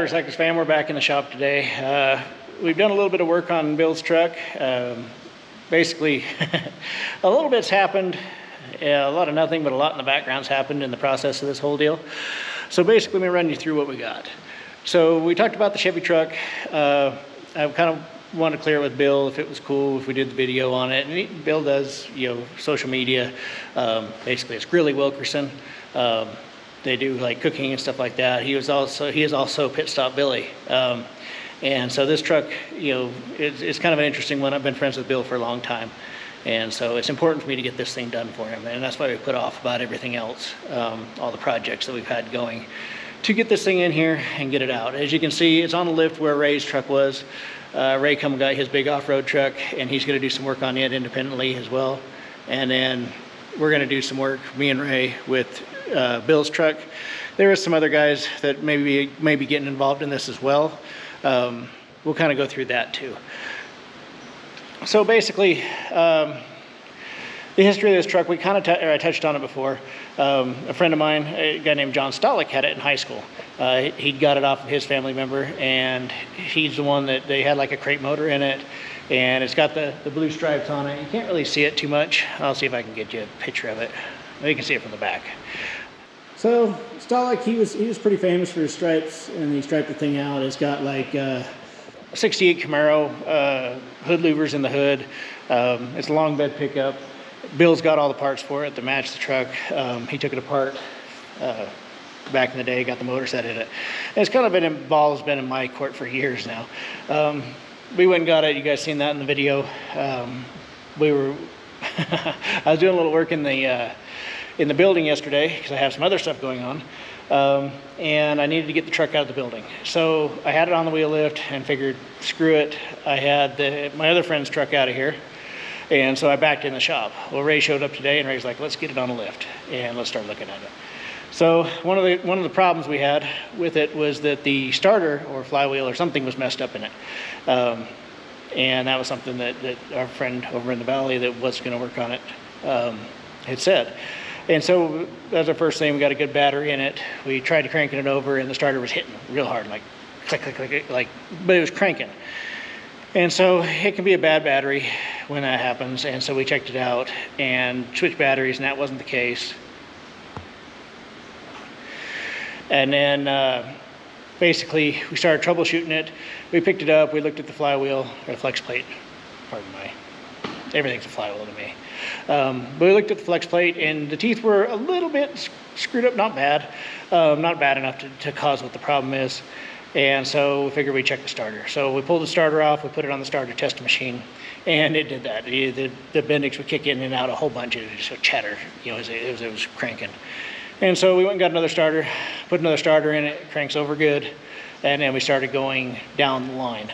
Motorcycles fam, we're back in the shop today. We've done a little bit of work on Bill's truck. Basically, a little bit's happened. A lot of nothing, but a lot in the background's happened in the process of this whole deal. So basically, let me run you through what we got. So we talked about the Chevy truck. I kind of wanted to clear it with Bill if it was cool if we did the video on it. And Bill does, social media. Basically, it's Grilly Wilkerson. They do like cooking and stuff like that. He is also Pit Stop Billy. And so this truck, it's kind of an interesting one. I've been friends with Bill for a long time. And so it's important for me to get this thing done for him. And that's why we put off about everything else, all the projects that we've had going to get this thing in here and get it out. As you can see, it's on the lift where Ray's truck was. Ray come and got his big off-road truck, and he's gonna do some work on it independently as well. And then we're gonna do some work, me and Ray, with Bill's truck. There is some other guys that may be getting involved in this as well. We'll kind of go through that too. So basically, the history of this truck, we kind of I touched on it before. A friend of mine, a guy named John Stolick, had it in high school. He got it off of his family member, and he's the one that they had like a crate motor in it, and it's got the blue stripes on it. You can't really see it too much. I'll see if I can get you a picture of it. You can see it from the back. So Stolick, he was pretty famous for his stripes, and he striped the thing out. It's got like 68 Camaro hood louvers in the hood. It's a long bed pickup. Bill's got all the parts for it to match the truck. He took it apart back in the day, got the motor set in it. And it's kind of been in my court for years now. We went and got it. You guys seen that in the video. I was doing a little work in the building yesterday because I have some other stuff going on. And I needed to get the truck out of the building. So I had it on the wheel lift and figured, screw it. I had my other friend's truck out of here. And so I backed in the shop. Well, Ray showed up today, and Ray's like, let's get it on the lift and let's start looking at it. So one of the problems we had with it was that the starter or flywheel or something was messed up in it. And that was something that our friend over in the valley that was going to work on it had said. And so that was our first thing. We got a good battery in it. We tried cranking it over, and the starter was hitting real hard, like click, click, click, like, but it was cranking. And so it can be a bad battery when that happens. And so we checked it out and switched batteries, and that wasn't the case. And then basically we started troubleshooting it. We picked it up, we looked at the flywheel, or the flex plate, everything's a flywheel to me. But we looked at the flex plate, and the teeth were a little bit screwed up, not bad enough to cause what the problem is. And so we figured we'd check the starter. So we pulled the starter off, we put it on the starter test machine, and it did that. The Bendix would kick in and out a whole bunch. It just would chatter, as it was cranking. And so we went and got another starter, put another starter in it, cranks over good, and then we started going down the line.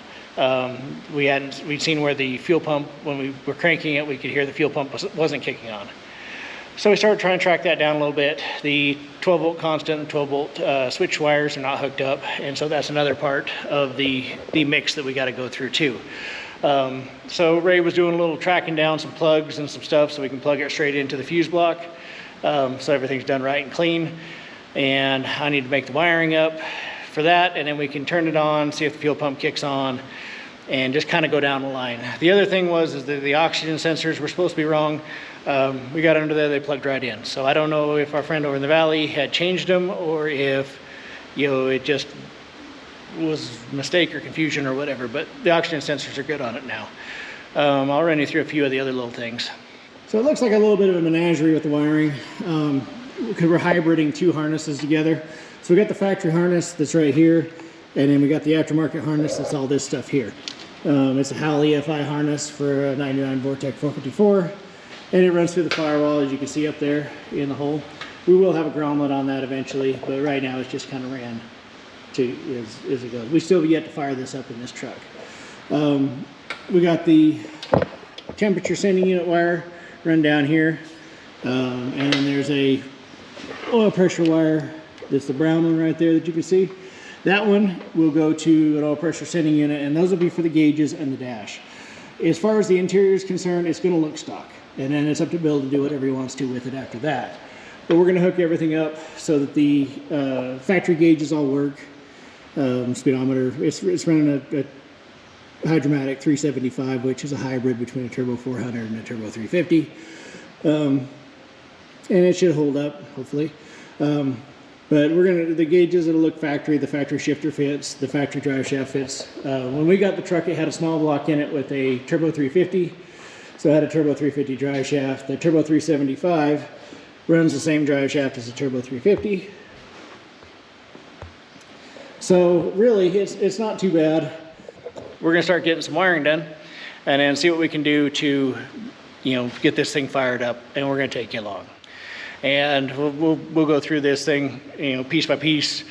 We'd seen where the fuel pump, when we were cranking it, we could hear the fuel pump wasn't kicking on. So we started trying to track that down a little bit. The 12 volt constant and 12 volt switch wires are not hooked up, and so that's another part of the mix that we got to go through too. So Ray was doing a little tracking down some plugs and some stuff so we can plug it straight into the fuse block. So everything's done right and clean. And I need to make the wiring up for that, and then we can turn it on, see if the fuel pump kicks on, and just kind of go down the line. The other thing is that the oxygen sensors were supposed to be wrong. We got under there, they plugged right in. So I don't know if our friend over in the valley had changed them, or if it just was a mistake or confusion or whatever, but the oxygen sensors are good on it now. I'll run you through a few of the other little things. So it looks like a little bit of a menagerie with the wiring, because we're hybriding two harnesses together. So we got the factory harness that's right here, and then we got the aftermarket harness that's all this stuff here. It's a HAL EFI harness for a 99 Vortec 454, and it runs through the firewall, as you can see up there in the hole. We will have a grommet on that eventually, but right now it's just kind of ran as it goes. We still have yet to fire this up in this truck. We got the temperature sending unit wire run down here, and then there's a oil pressure wire. That's the brown one right there that you can see. That one will go to an oil pressure sending unit, and those will be for the gauges and the dash. As far as the interior is concerned, it's going to look stock, and then it's up to Bill to do whatever he wants to with it after that. But we're going to hook everything up so that the factory gauges all work, speedometer. It's running a Hydromatic 375, which is a hybrid between a turbo 400 and a turbo 350. And it should hold up, hopefully. But the gauges, it'll look factory. The factory shifter fits, the factory drive shaft fits. When we got the truck, it had a small block in it with a turbo 350. So it had a turbo 350 drive shaft. The turbo 375 runs the same drive shaft as the turbo 350. So really, it's not too bad. We're gonna start getting some wiring done and then see what we can do to, get this thing fired up, and we're gonna take you along. And we'll go through this thing, piece by piece,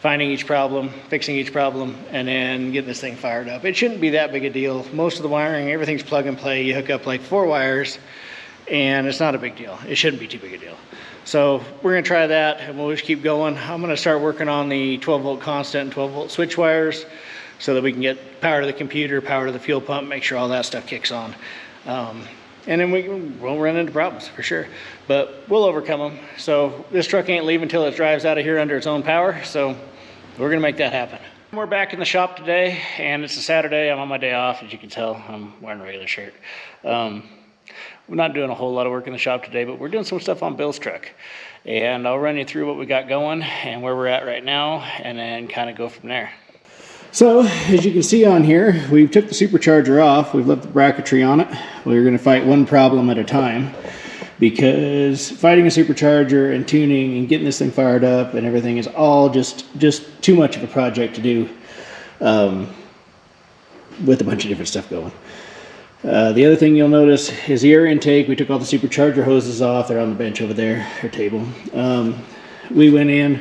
finding each problem, fixing each problem, and then getting this thing fired up. It shouldn't be that big a deal. Most of the wiring, everything's plug and play. You hook up like 4 wires, and it's not a big deal. It shouldn't be too big a deal. So we're gonna try that, and we'll just keep going. I'm gonna start working on the 12-volt constant and 12-volt switch wires so that we can get power to the computer, power to the fuel pump, make sure all that stuff kicks on. And then we'll run into problems for sure, but we'll overcome them. So this truck ain't leaving until it drives out of here under its own power. So we're gonna make that happen. We're back in the shop today, and it's a Saturday. I'm on my day off, as you can tell. I'm wearing a regular shirt. We're not doing a whole lot of work in the shop today, but we're doing some stuff on Bill's truck. And I'll run you through what we got going and where we're at right now, and then kind of go from there. So, as you can see on here, we took the supercharger off. We've left the bracketry on it. We're going to fight one problem at a time, because fighting a supercharger and tuning and getting this thing fired up and everything is all just too much of a project to do with a bunch of different stuff going. The other thing you'll notice is the air intake. We took all the supercharger hoses off. They're on the bench over there, our table. We went in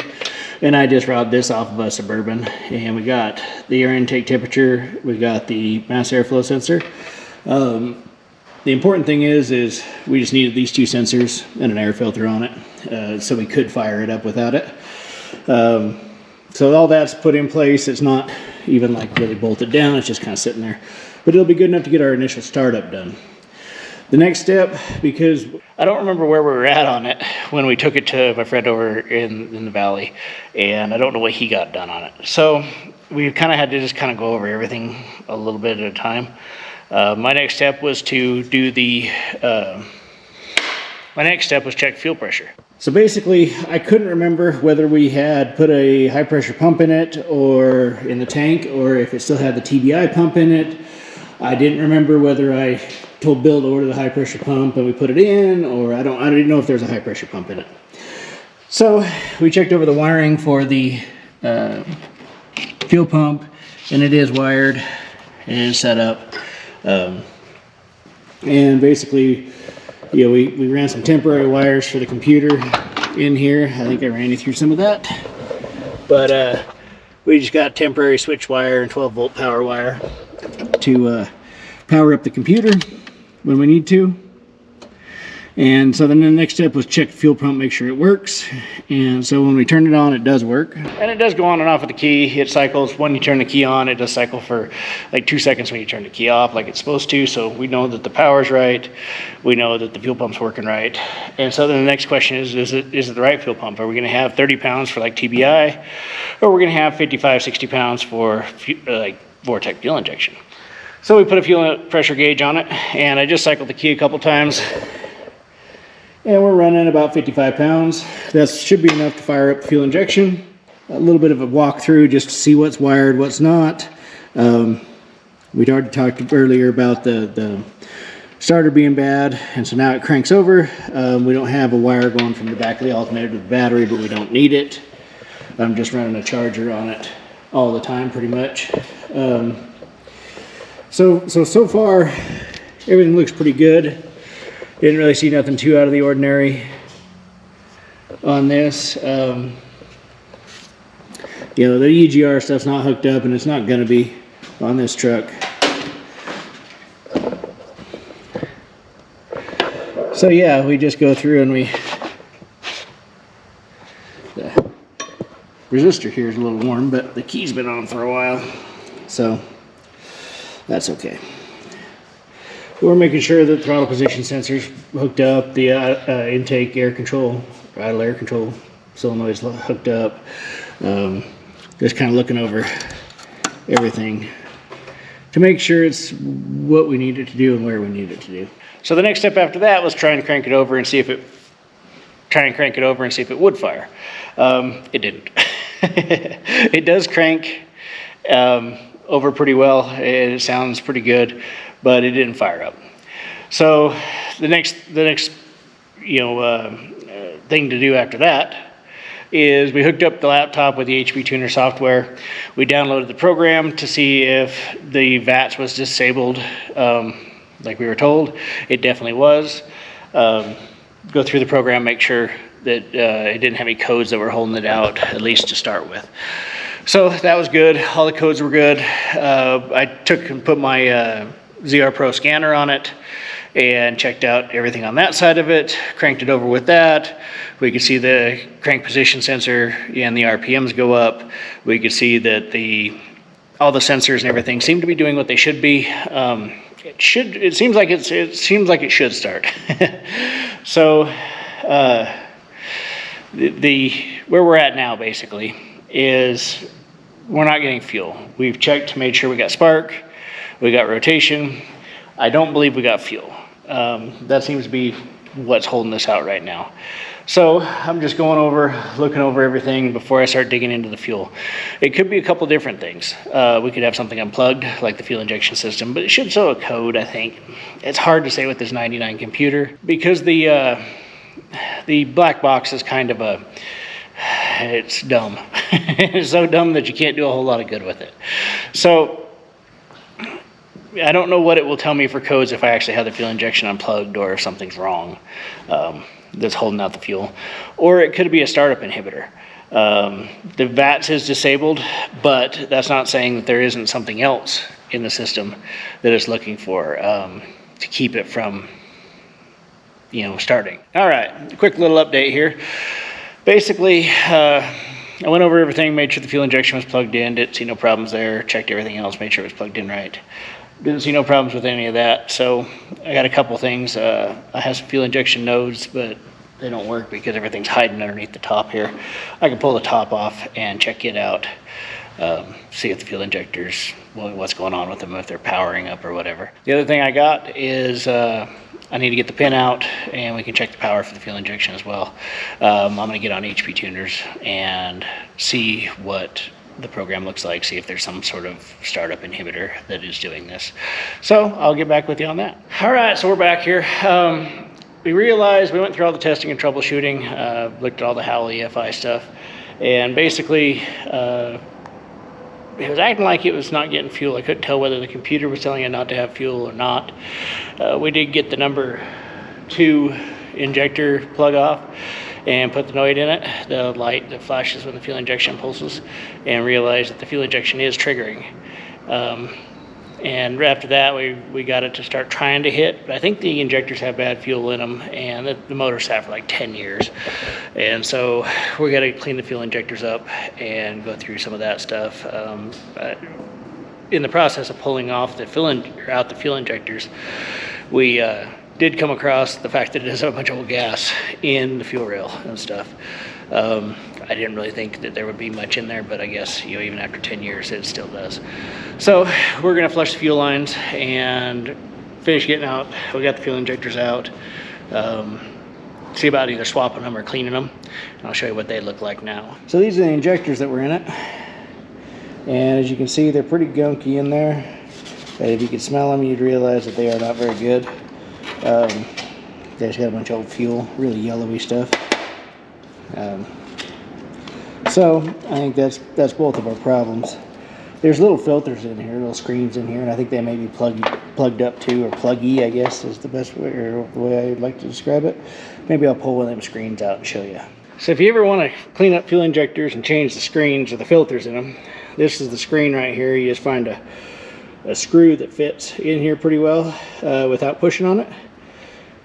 and I just robbed this off of a Suburban, and we got the air intake temperature, we got the mass airflow sensor. The important thing is we just needed these 2 sensors and an air filter on it, so we could fire it up without it. So all that's put in place. It's not even like really bolted down, it's just kind of sitting there. But it'll be good enough to get our initial startup done. The next step, because I don't remember where we were at on it when we took it to my friend over in the valley, and I don't know what he got done on it. So we kind of had to just kind of go over everything a little bit at a time. My next step was to do check fuel pressure. So basically, I couldn't remember whether we had put a high pressure pump in it or in the tank, or if it still had the TBI pump in it. I didn't remember whether I told Bill to order the high pressure pump and we put it in, or I didn't know if there's a high pressure pump in it. So we checked over the wiring for the fuel pump, and it is wired and set up. And basically, we ran some temporary wires for the computer in here. I think I ran you through some of that. But we just got temporary switch wire and 12-volt power wire to power up the computer when we need to. And so then the next step was check the fuel pump, make sure it works. And so when we turn it on, it does work. And it does go on and off with the key. It cycles when you turn the key on. It does cycle for like 2 seconds when you turn the key off, like it's supposed to. So we know that the power's right. We know that the fuel pump's working right. And so then the next question is it the right fuel pump? Are we gonna have 30 pounds for like TBI? Or we're gonna have 55, 60 pounds for like Vortec fuel injection? So we put a fuel pressure gauge on it, and I just cycled the key a couple times. And we're running about 55 pounds. That should be enough to fire up the fuel injection. A little bit of a walkthrough just to see what's wired, what's not. We'd already talked earlier about the starter being bad, and so now it cranks over. We don't have a wire going from the back of the alternator to the battery, but we don't need it. I'm just running a charger on it all the time, pretty much. So far, everything looks pretty good. Didn't really see nothing too out of the ordinary on this. The EGR stuff's not hooked up, and it's not going to be on this truck. So yeah, we just go through and the resistor here is a little warm, but the key's been on for a while, so that's okay. We're making sure that the throttle position sensor's hooked up, the intake air control, idle air control solenoid's hooked up. Just kind of looking over everything to make sure it's what we need it to do and where we need it to do. So the next step after that was try and crank it over and see if it would fire. It didn't. It does crank over pretty well. It sounds pretty good, but it didn't fire up. So the next thing to do after that is we hooked up the laptop with the HP Tuner software. We downloaded the program to see if the VATS was disabled, like we were told. It definitely was. Go through the program, make sure that it didn't have any codes that were holding it out, at least to start with. So that was good. All the codes were good. I took and put my ZR Pro scanner on it and checked out everything on that side of it, cranked it over with that. We could see the crank position sensor and the RPMs go up. We could see that all the sensors and everything seem to be doing what they should be. It seems like it should start. So where we're at now basically is we're not getting fuel. We've checked, made sure we got spark, we got rotation. I don't believe we got fuel. That seems to be what's holding this out right now. So I'm just looking over everything before I start digging into the fuel. It could be a couple different things. We could have something unplugged, like the fuel injection system, but it should show a code, I think. It's hard to say with this 99 computer because the black box is kind of it's dumb. It's so dumb that you can't do a whole lot of good with it. So I don't know what it will tell me for codes if I actually have the fuel injection unplugged or if something's wrong that's holding out the fuel. Or it could be a startup inhibitor. The VATS is disabled, but that's not saying that there isn't something else in the system that it's looking for to keep it from starting. All right, quick little update here. Basically, I went over everything, made sure the fuel injection was plugged in, didn't see no problems there, checked everything else, made sure it was plugged in right. Didn't see no problems with any of that. So I got a couple things. I have some fuel injection nodes, but they don't work because everything's hiding underneath the top here. I can pull the top off and check it out, see if the fuel injectors, what's going on with them, if they're powering up or whatever. The other thing I got is I need to get the pin out and we can check the power for the fuel injection as well. I'm going to get on HP Tuners and see what the program looks like, see if there's some sort of startup inhibitor that is doing this. So I'll get back with you on that. All right, so we're back here. We realized we went through all the testing and troubleshooting, looked at all the Howell EFI stuff, and basically it was acting like it was not getting fuel. I couldn't tell whether the computer was telling it not to have fuel or not. We did get the number 2 injector plug off and put the Noid in it, the light that flashes when the fuel injection pulses, and realized that the fuel injection is triggering. And after that, we got it to start trying to hit, but I think the injectors have bad fuel in them, and the motor sat for like 10 years. And so we're gonna clean the fuel injectors up and go through some of that stuff. In the process of pulling off the fuel injectors, we did come across the fact that it has a bunch of old gas in the fuel rail and stuff. I didn't really think that there would be much in there, but I guess even after 10 years it still does. So we're gonna flush the fuel lines and finish getting out. We got the fuel injectors out. See about either swapping them or cleaning them. And I'll show you what they look like now. So these are the injectors that were in it. And as you can see, they're pretty gunky in there. But if you could smell them, you'd realize that they are not very good. They just got a bunch of old fuel, really yellowy stuff. So I think that's both of our problems. There's little filters in here, little screens in here, and I think they may be plugged up too, or pluggy, I guess is the best way, or the way I'd like to describe it. Maybe I'll pull one of them screens out and show you. So if you ever want to clean up fuel injectors and change the screens or the filters in them, this is the screen right here. You just find a screw that fits in here pretty well without pushing on it.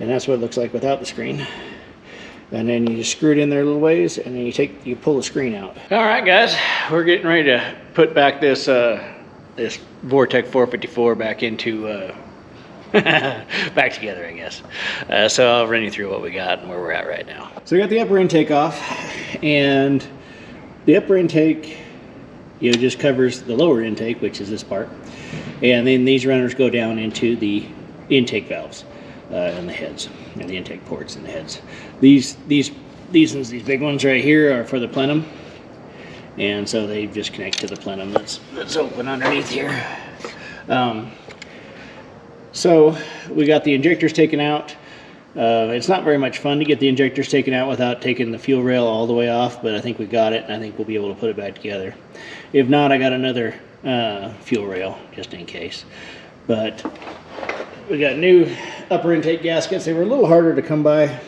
And that's what it looks like without the screen. And then you just screw it in there a little ways, and then you pull the screen out. All right, guys, we're getting ready to put back this this Vortec 454 back into back together, I guess. So I'll run you through what we got and where we're at right now. So we got the upper intake off, and the upper intake it just covers the lower intake, which is this part, and then these runners go down into the intake valves and the heads, and the intake ports and the heads. These big ones right here are for the plenum, and so they just connect to the plenum that's open underneath here. So we got the injectors taken out. It's not very much fun to get the injectors taken out without taking the fuel rail all the way off, but I think we got it, and I think we'll be able to put it back together. If not, I got another fuel rail just in case. But we got new upper intake gaskets. They were a little harder to come by,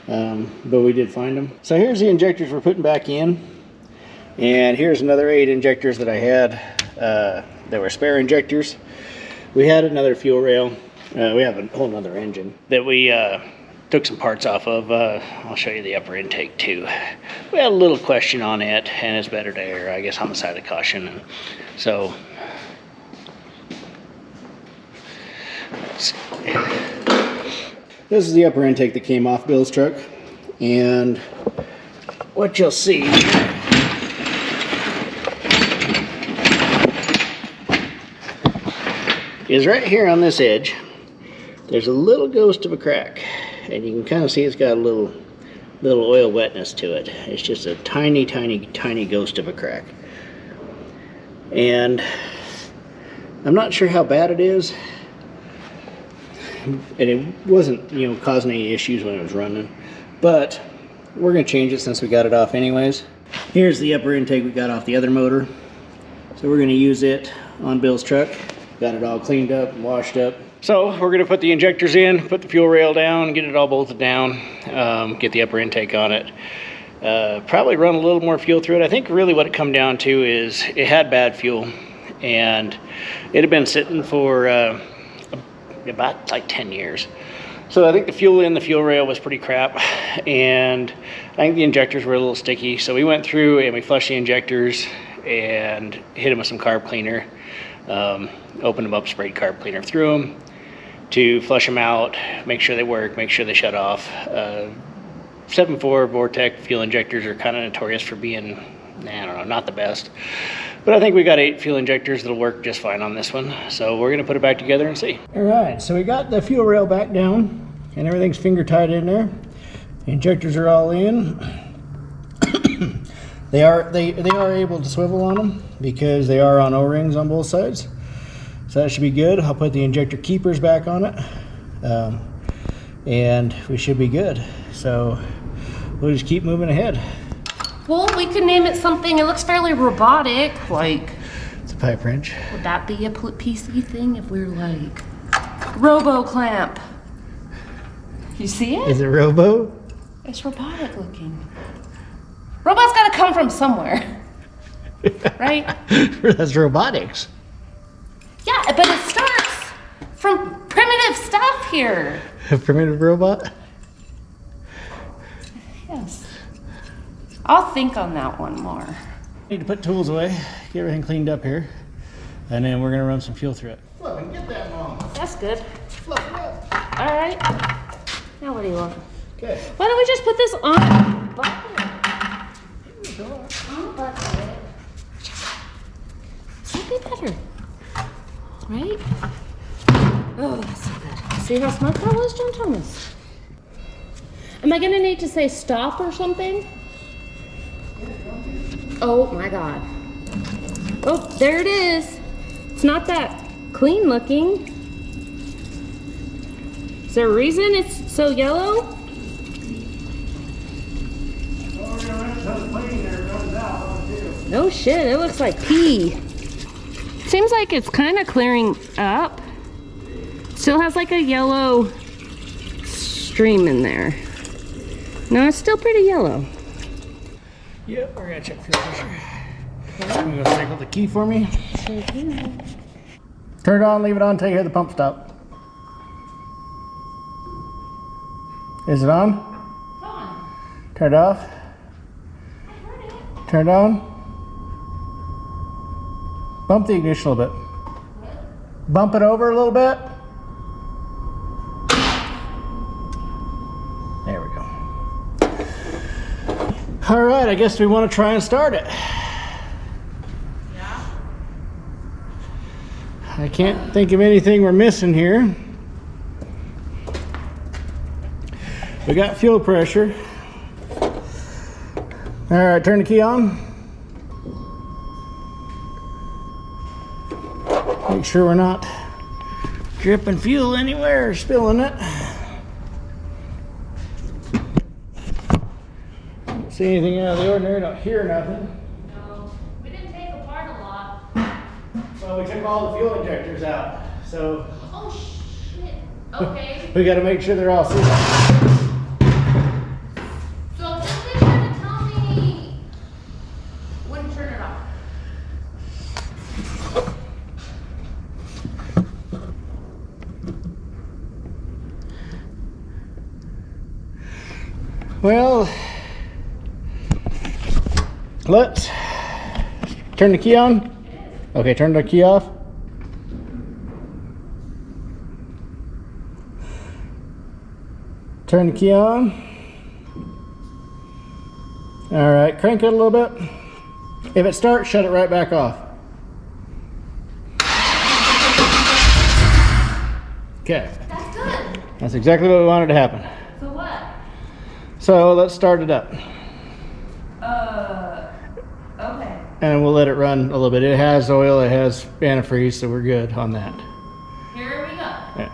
but we did find them. So here's the injectors we're putting back in, and here's another 8 injectors that I had. They were spare injectors. We had another fuel rail. We have a whole nother engine that we took some parts off of. I'll show you the upper intake too. We had a little question on it, and it's better to err, I guess, on the side of caution. And so, this is the upper intake that came off Bill's truck, and what you'll see is right here on this edge, there's a little ghost of a crack, and you can kind of see it's got a little oil wetness to it. It's just a tiny ghost of a crack, and I'm not sure how bad it is, and it wasn't, you know, causing any issues when it was running, but we're going to change it since we got it off anyways. Here's the upper intake we got off the other motor, so we're going to use it on Bill's truck. Got it all cleaned up and washed up. So we're going to put the injectors in, put the fuel rail down, get it all bolted down, get the upper intake on it. Probably run a little more fuel through it. I think really what it come down to is it had bad fuel, and it had been sitting for about like 10 years. So I think the fuel in the fuel rail was pretty crap, and I think the injectors were a little sticky. So we went through and we flushed the injectors and hit them with some carb cleaner. Opened them up, sprayed carb cleaner through them to flush them out, make sure they work, make sure they shut off. 7.4 Vortec fuel injectors are kind of notorious for being, I don't know, not the best. But I think we got 8 fuel injectors that'll work just fine on this one. So we're gonna put it back together and see. All right, so we got the fuel rail back down and everything's finger tight in there. The injectors are all in. They are able to swivel on them because they are on O-rings on both sides. So that should be good. I'll put the injector keepers back on it. And we should be good. So we'll just keep moving ahead. Well, we could name it something. It looks fairly robotic. Like, it's a pipe wrench. Would that be a PC thing if we were like, Robo Clamp? You see it? Is it robo? It's robotic looking. Robots gotta come from somewhere, right? That's robotics. Yeah, but it starts from primitive stuff here. A primitive robot? Yes. I'll think on that one more. Need to put tools away, get everything cleaned up here, and then we're gonna run some fuel through it. Fluffy, get that, Mom. That's good. Fluff it up. All right. Now what do you want? Okay. Why don't we just put this on the bucket? That'd be better, right? Oh, that's so good. See how smart that was, John Thomas? Am I gonna need to say stop or something? Oh my God. Oh, there it is. It's not that clean looking. Is there a reason it's so yellow? No shit, it looks like pee. Seems like it's kind of clearing up. Still has like a yellow stream in there. No, it's still pretty yellow. Yep, we're gonna check fuel pressure. Okay. I'm gonna cycle the key for me. Sure do. Turn it on, leave it on until you hear the pump stop. Is it on? It's on. Turn it off. I heard it. Turn it on. Bump the ignition a little bit. What? Bump it over a little bit. There we go. All right, I guess we want to try and start it. I can't think of anything we're missing here. We got fuel pressure. All right, turn the key on. Make sure we're not dripping fuel anywhere or spilling it. Don't see anything out of the ordinary, don't hear nothing. No, we didn't take apart a lot. Well, we took all the fuel injectors out, so Oh shit. Okay. we got to make sure they're all sealed. So just be sure to tell me when to turn it off. Well, let's turn the key on. Okay, turn the key off. Turn the key on. All right, crank it a little bit. If it starts, shut it right back off. Okay, That's good. that's exactly what we wanted to happen. So what? So let's start it up. Okay. And we'll let it run a little bit. It has oil, it has antifreeze, so we're good on that. Here we go. Yeah.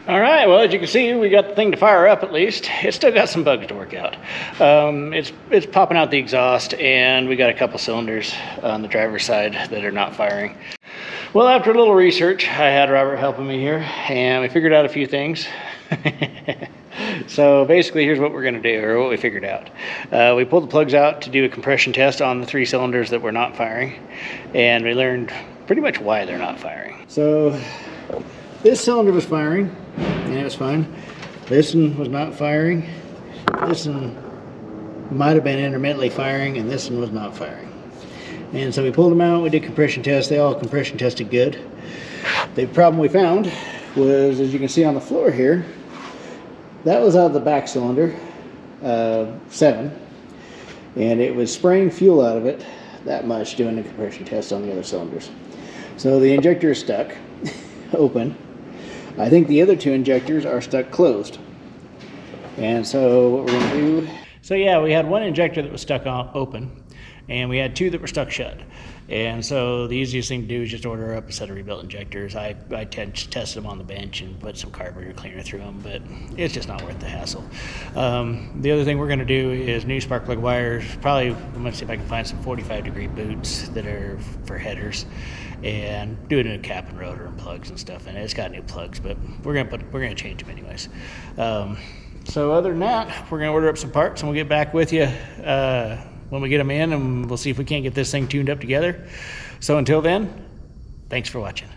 All right, well, as you can see, we got the thing to fire up at least. It's still got some bugs to work out. It's popping out the exhaust, and we got a couple cylinders on the driver's side that are not firing. Well, after a little research, I had Robert helping me here, and we figured out a few things. So basically, here's what we're going to do, or what we figured out. We pulled the plugs out to do a compression test on the 3 cylinders that were not firing, and we learned pretty much why they're not firing. So this cylinder was firing, and it was fine. This one was not firing. This one might have been intermittently firing, and this one was not firing. And so we pulled them out, we did compression tests. They all compression tested good. The problem we found was, as you can see on the floor here, that was out of the back cylinder, 7, and it was spraying fuel out of it that much doing the compression test on the other cylinders. So the injector is stuck open. I think the other 2 injectors are stuck closed. And so what we're going to do... So yeah, we had one injector that was stuck open, and we had 2 that were stuck shut. And so the easiest thing to do is just order up a set of rebuilt injectors. I tested them on the bench and put some carburetor cleaner through them, but it's just not worth the hassle. The other thing we're going to do is new spark plug wires. Probably I'm going to see if I can find some 45-degree boots that are for headers, and do it in a cap and rotor and plugs and stuff. And it's got new plugs, but we're gonna change them anyways. So other than that, we're gonna order up some parts, and we'll get back with you when we get them in, and we'll see if we can't get this thing tuned up together. So until then, thanks for watching.